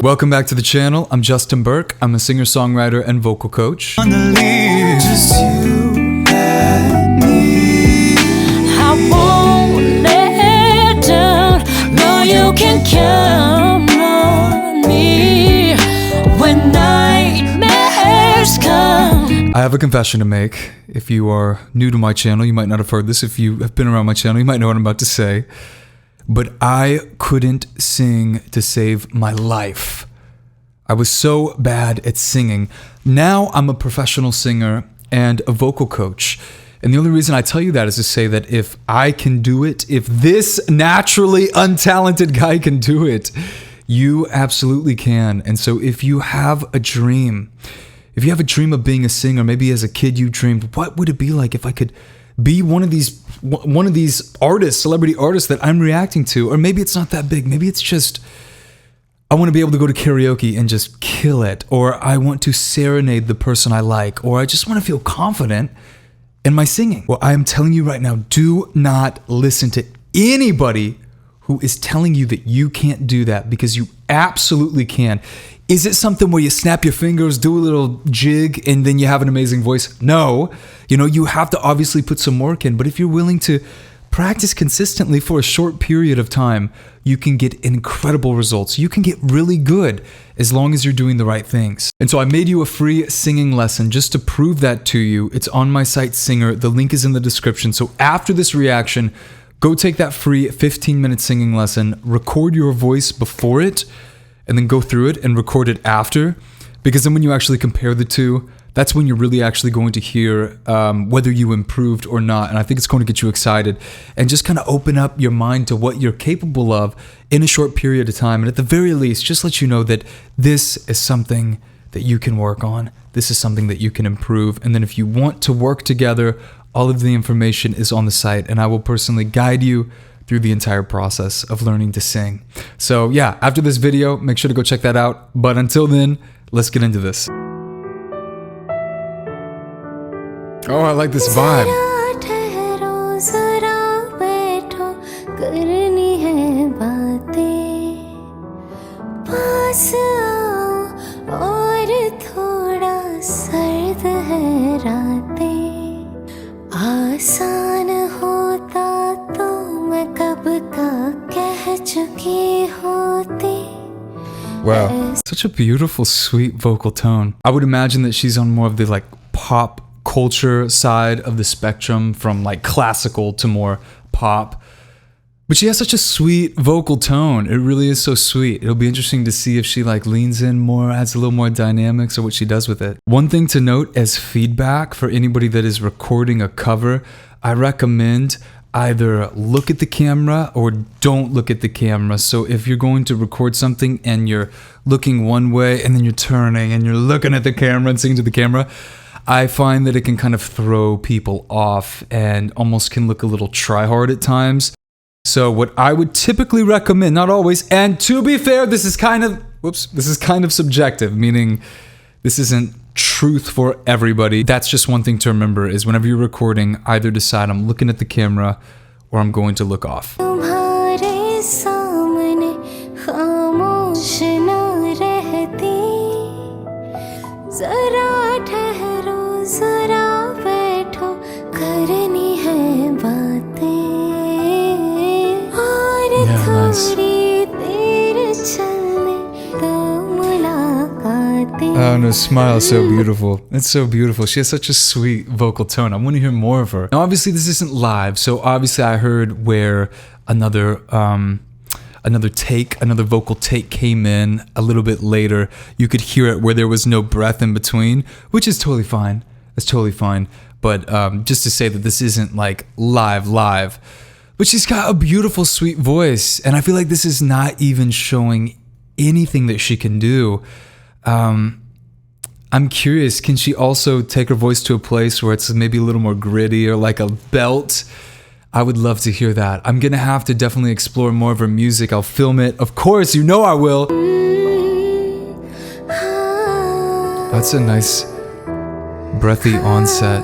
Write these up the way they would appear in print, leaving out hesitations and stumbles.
Welcome back to the channel. I'm Justin Burke. I'm a singer-songwriter and vocal coach. On the lead, just you and me. I won't let down. No, you can count on me when nightmares come. I have a confession to make. If you are new to my channel, you might not have heard this. If you have been around my channel, you might know what I'm about to say. But I couldn't sing to save my life. I was so bad at singing. Now I'm a professional singer and a vocal coach. And the only reason I tell you that is to say that if I can do it, if this naturally untalented guy can do it, you absolutely can. And so if you have a dream, if you have a dream of being a singer, maybe as a kid you dreamed, what would it be like if I could be one of these artists, celebrity artists that I'm reacting to? Or maybe it's not that big. Maybe it's just, I want to be able to go to karaoke and just kill it. Or I want to serenade the person I like. Or I just want to feel confident in my singing. Well, I am telling you right now, do not listen to anybody who is telling you that you can't do that, because you absolutely can. Is it something where you snap your fingers, do a little jig, and then you have an amazing voice? No. You have to obviously put some work in, but if you're willing to practice consistently for a short period of time, you can get incredible results. You can get really good as long as you're doing the right things. And so I made you a free singing lesson just to prove that to you. It's on my site, Singer. The link is in the description. So after this reaction, go take that free 15-minute singing lesson, record your voice before it, and then go through it and record it after. Because then when you actually compare the two, that's when you're really actually going to hear whether you improved or not. And I think it's going to get you excited and just kind of open up your mind to what you're capable of in a short period of time. And at the very least, just let you know that this is something that you can work on. This is something that you can improve. And then if you want to work together, all of the information is on the site, and I will personally guide you through the entire process of learning to sing. So yeah, after this video, make sure to go check that out. But until then, let's get into this. Oh, I like this vibe. Zara Thehro, Zara बैठो, करनी है बातें, पास आओ और थोड़ा सर्द है रातें, आसान होता तो मैं कब का कह चुकी होती. Wow, such a beautiful, sweet vocal tone. I would imagine that she's on more of the like pop culture side of the spectrum, from like classical to more pop. But she has such a sweet vocal tone. It really is so sweet. It'll be interesting to see if she like leans in more, adds a little more dynamics, or what she does with it. One thing to note as feedback for anybody that is recording a cover, I recommend either look at the camera or don't look at the camera. So if you're going to record something and you're looking one way and then you're turning and you're looking at the camera and singing to the camera, I find that it can kind of throw people off and almost can look a little try-hard at times. So what I would typically recommend, not always, and to be fair, this is kind of subjective, meaning this isn't truth for everybody. That's just one thing to remember, is whenever you're recording, either decide I'm looking at the camera or I'm going to look off. तुम्हारे सामने खामोश न रहती, जरा ठहरो, जरा बैठो, करनी है बातें, और थोड़ी देर चलने तो मुलाकातें. Oh, and her smile is so beautiful. It's so beautiful. She has such a sweet vocal tone. I want to hear more of her. Now, obviously, this isn't live, so obviously I heard where another vocal take came in a little bit later. You could hear it where there was no breath in between, which is totally fine. It's totally fine. But just to say that this isn't like live. But she's got a beautiful, sweet voice, and I feel like this is not even showing anything that she can do. I'm curious, can she also take her voice to a place where it's maybe a little more gritty or like a belt? I would love to hear that. I'm gonna have to definitely explore more of her music. I'll film it. Of course, you know I will. That's a nice breathy onset.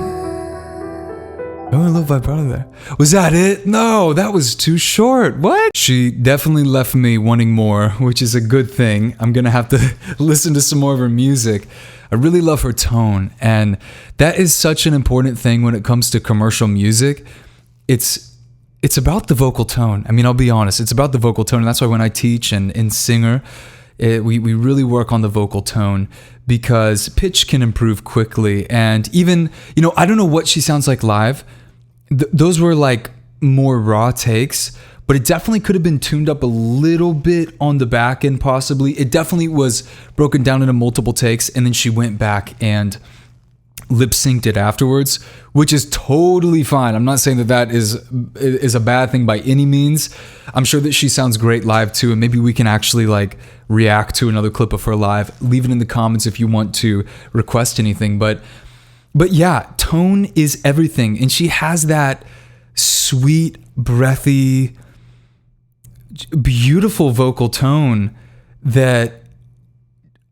Oh, a little vibrato there. Was that it? No, that was too short. What? She definitely left me wanting more, which is a good thing. I'm gonna have to listen to some more of her music. I really love her tone, and that is such an important thing when it comes to commercial music. It's about the vocal tone. I mean, I'll be honest, it's about the vocal tone, and that's why when I teach and singer, we really work on the vocal tone, because pitch can improve quickly. And even, I don't know what she sounds like live. Those were like more raw takes, but it definitely could have been tuned up a little bit on the back end, possibly. It definitely was broken down into multiple takes, and then she went back and lip synced it afterwards, which is totally fine. I'm not saying that is a bad thing by any means. I'm sure that she sounds great live too, and maybe we can actually like react to another clip of her live. Leave it in the comments if you want to request anything. But yeah, tone is everything, and she has that sweet, breathy, beautiful vocal tone that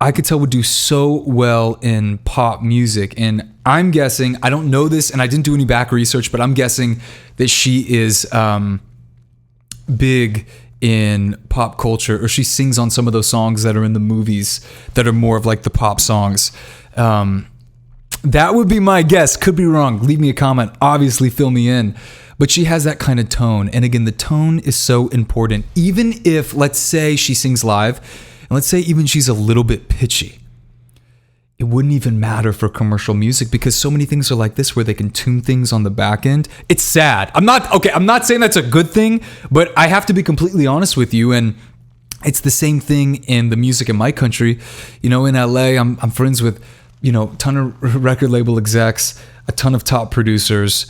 I could tell would do so well in pop music. And I'm guessing, I don't know this, and I didn't do any back research, but I'm guessing that she is big in pop culture, or she sings on some of those songs that are in the movies that are more of like the pop songs. That would be my guess. Could be wrong. Leave me a comment. Obviously, fill me in. But she has that kind of tone. And again, the tone is so important. Even if, let's say she sings live, and let's say even she's a little bit pitchy, it wouldn't even matter for commercial music, because so many things are like this where they can tune things on the back end. It's sad. I'm not saying that's a good thing, but I have to be completely honest with you. And it's the same thing in the music in my country. In LA, I'm friends with, a ton of record label execs, a ton of top producers,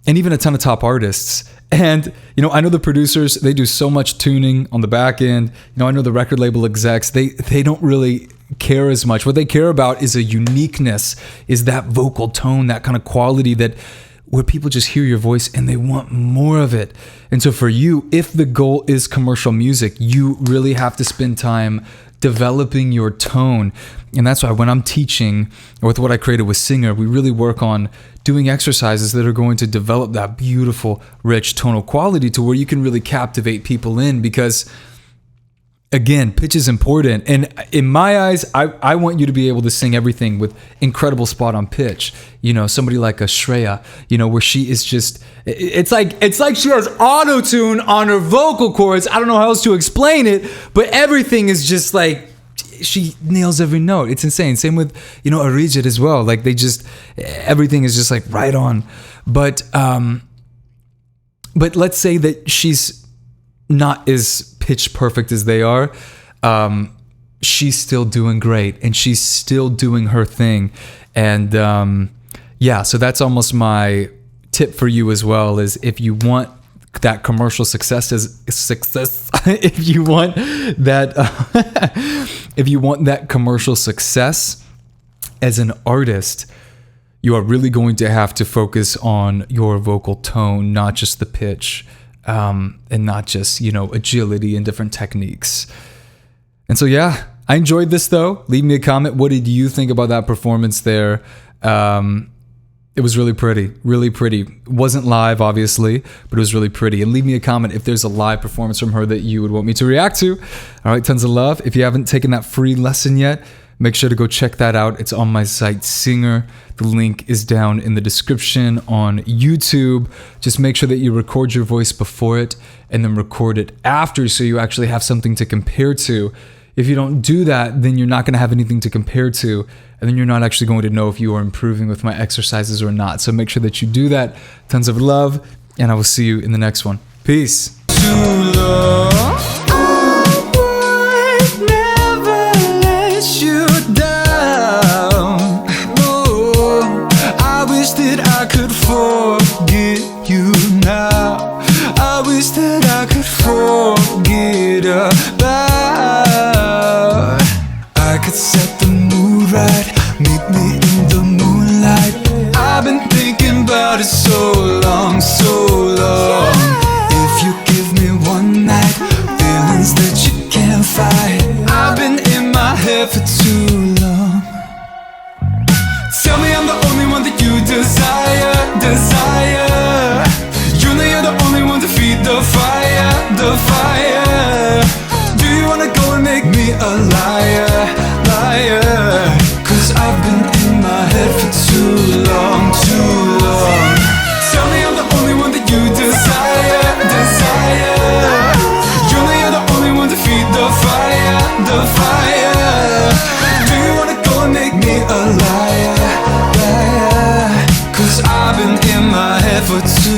and even a ton of top artists. And, I know the producers, they do so much tuning on the back end. I know the record label execs, they don't really care as much. What they care about is a uniqueness, is that vocal tone, that kind of quality where people just hear your voice and they want more of it. And so for you, if the goal is commercial music, you really have to spend time developing your tone. And that's why when I'm teaching, or with what I created with Singer, we really work on doing exercises that are going to develop that beautiful, rich tonal quality to where you can really captivate people in. Because again, pitch is important. And in my eyes, I want you to be able to sing everything with incredible spot on pitch. Somebody like a Shreya, where she is just, it's like she has auto-tune on her vocal cords. I don't know how else to explain it, but everything is just like, she nails every note. It's insane. Same with, Arijit as well. Like everything is just like right on. But let's say that she's not as pitch perfect as they are. She's still doing great, and she's still doing her thing. And so that's almost my tip for you as well, is if you want that commercial success, if you want that commercial success as an artist, you are really going to have to focus on your vocal tone, not just the pitch, and not just, agility and different techniques. And so, yeah, I enjoyed this though. Leave me a comment. What did you think about that performance there? It was really pretty, really pretty. It wasn't live, obviously, but it was really pretty. And leave me a comment if there's a live performance from her that you would want me to react to. All right, tons of love. If you haven't taken that free lesson yet, make sure to go check that out. It's on my site, Singer. The link is down in the description on YouTube. Just make sure that you record your voice before it and then record it after, so you actually have something to compare to. If you don't do that, then you're not going to have anything to compare to, and then you're not actually going to know if you are improving with my exercises or not. So make sure that you do that. Tons of love, and I will see you in the next one. Peace. Set the mood right, meet me in the moonlight. I've been thinking about it so long, so long. If you give me one night, feelings that you can't fight. I've been in my head for too long. Tell me I'm the only one that you desire. a liar, liar. Cause I've been in my head for too long, too long. Tell me I'm the only one that you desire, desire. You know you're the only one to feed the fire, the fire. Do you wanna go and make me a liar, liar? Cause I've been in my head for too